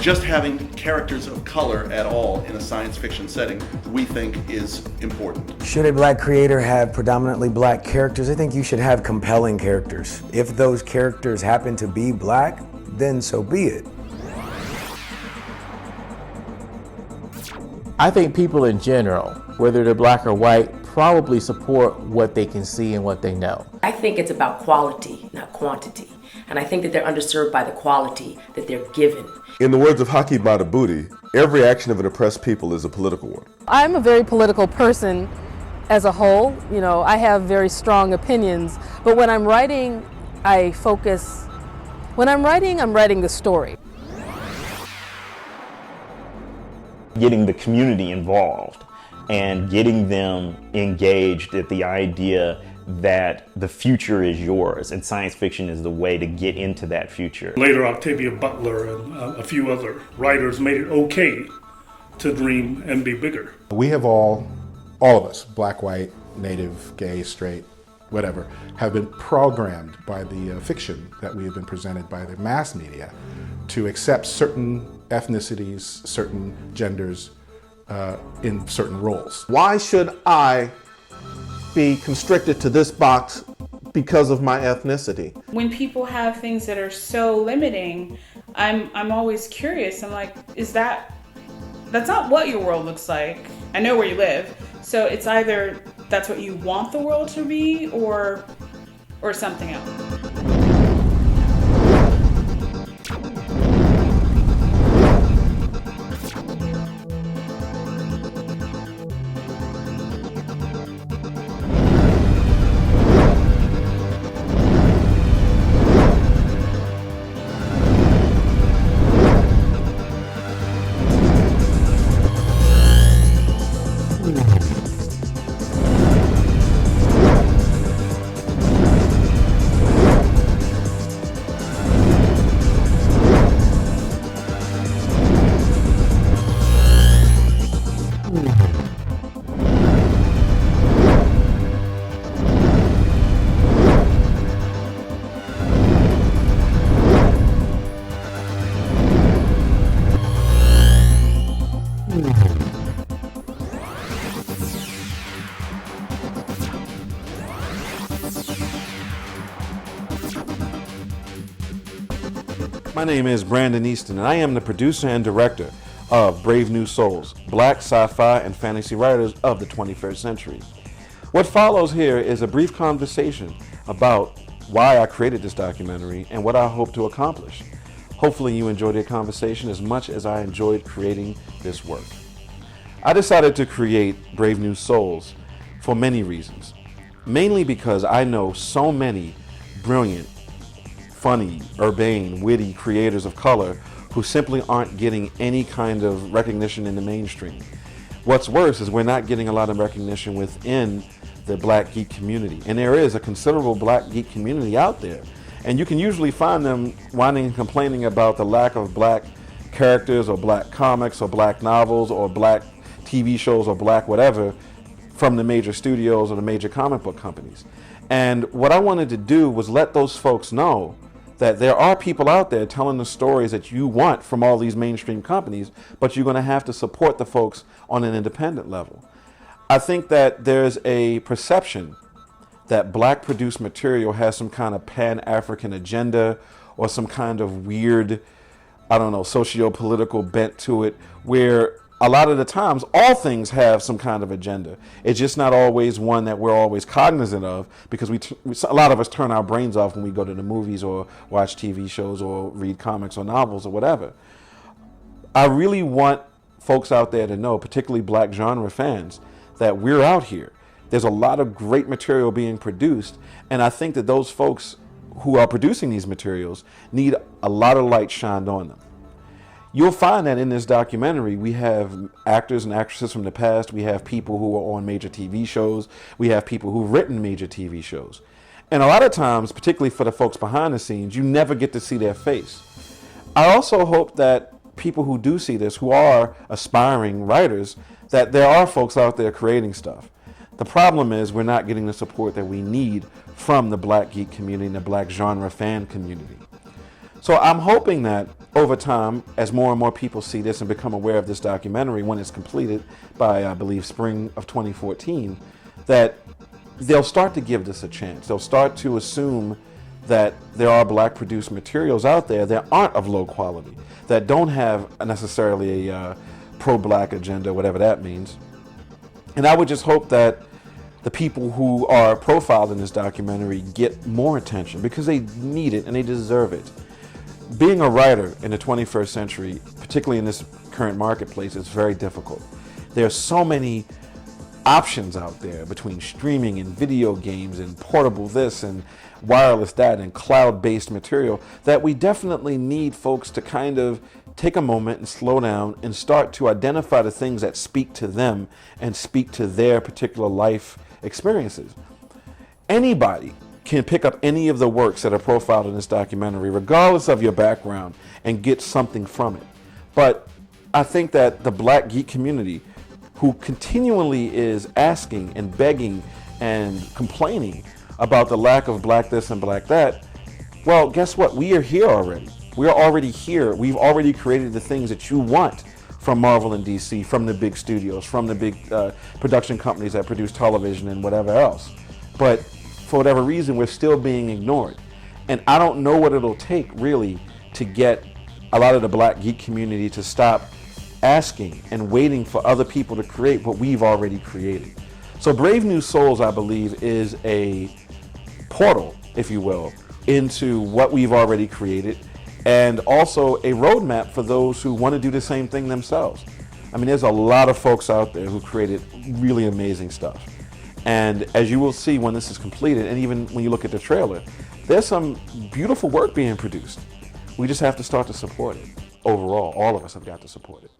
Just having characters of color at all in a science fiction setting, we think is important. Should a black creator have predominantly black characters? I think you should have compelling characters. If those characters happen to be black, then so be it. I think people in general, whether they're black or white, probably support what they can see and what they know. I think it's about quality, not quantity. And I think that they're underserved by the quality that they're given. In the words of Haki Madhubuti, every action of an oppressed people is a political one. I'm a very political person as a whole. You know, I have very strong opinions, but when I'm writing, I focus. When I'm writing the story. Getting the community involved and getting them engaged at the idea that the future is yours, and science fiction is the way to get into that future. Later, Octavia Butler and a few other writers made it okay to dream and be bigger. We have all of us, black, white, native, gay, straight, whatever, have been programmed by the fiction that we have been presented by the mass media to accept certain ethnicities, certain genders in certain roles. Why should I be constricted to this box because of my ethnicity? When people have things that are so limiting, I'm always curious. I'm like, that's not what your world looks like. I know where you live. So it's either that's what you want the world to be or something else. My name is Brandon Easton, and I am the producer and director of Brave New Souls, Black sci-fi and fantasy writers of the 21st century. What follows here is a brief conversation about why I created this documentary and what I hope to accomplish. Hopefully you enjoyed the conversation as much as I enjoyed creating this work. I decided to create Brave New Souls for many reasons, mainly because I know so many brilliant, funny, urbane, witty creators of color who simply aren't getting any kind of recognition in the mainstream. What's worse is we're not getting a lot of recognition within the black geek community. And there is a considerable black geek community out there. And you can usually find them whining and complaining about the lack of black characters or black comics or black novels or black TV shows or black whatever from the major studios or the major comic book companies. And what I wanted to do was let those folks know that there are people out there telling the stories that you want from all these mainstream companies, but you're going to have to support the folks on an independent level. I think that there's a perception that black produced material has some kind of pan-African agenda or some kind of weird, I don't know, socio-political bent to it, where a lot of the times all things have some kind of agenda. It's just not always one that we're always cognizant of, because a lot of us turn our brains off when we go to the movies or watch TV shows or read comics or novels or whatever. I really want folks out there to know, particularly black genre fans, that we're out here There's a lot of great material being produced, and I think that those folks who are producing these materials need a lot of light shined on them. You'll find that in this documentary, we have actors and actresses from the past, we have people who are on major TV shows, we have people who've written major TV shows. And a lot of times, particularly for the folks behind the scenes, you never get to see their face. I also hope that people who do see this, who are aspiring writers, that there are folks out there creating stuff. The problem is we're not getting the support that we need from the Black geek community and the Black genre fan community. So I'm hoping that over time, as more and more people see this and become aware of this documentary when it's completed by, I believe, spring of 2014, that they'll start to give this a chance. They'll start to assume that there are Black produced materials out there that aren't of low quality, that don't have necessarily a pro-Black agenda, whatever that means. And I would just hope that the people who are profiled in this documentary get more attention, because they need it and they deserve it. Being a writer in the 21st century, particularly in this current marketplace, is very difficult. There are so many options out there between streaming and video games and portable this and wireless that and cloud-based material that we definitely need folks to kind of take a moment and slow down and start to identify the things that speak to them and speak to their particular life experiences. Anybody can pick up any of the works that are profiled in this documentary, regardless of your background, and get something from it. But I think that the Black geek community, who continually is asking and begging and complaining about the lack of Black this and Black that, well, guess what? We are here already. We are already here. We've already created the things that you want from Marvel and DC, from the big studios, from the big production companies that produce television and whatever else. But for whatever reason, we're still being ignored. And I don't know what it'll take, really, to get a lot of the Black geek community to stop asking and waiting for other people to create what we've already created. So Brave New Souls, I believe, is a portal, if you will, into what we've already created, and also a roadmap for those who want to do the same thing themselves. I mean, there's a lot of folks out there who created really amazing stuff. And as you will see when this is completed, and even when you look at the trailer, there's some beautiful work being produced. We just have to start to support it. Overall, all of us have got to support it.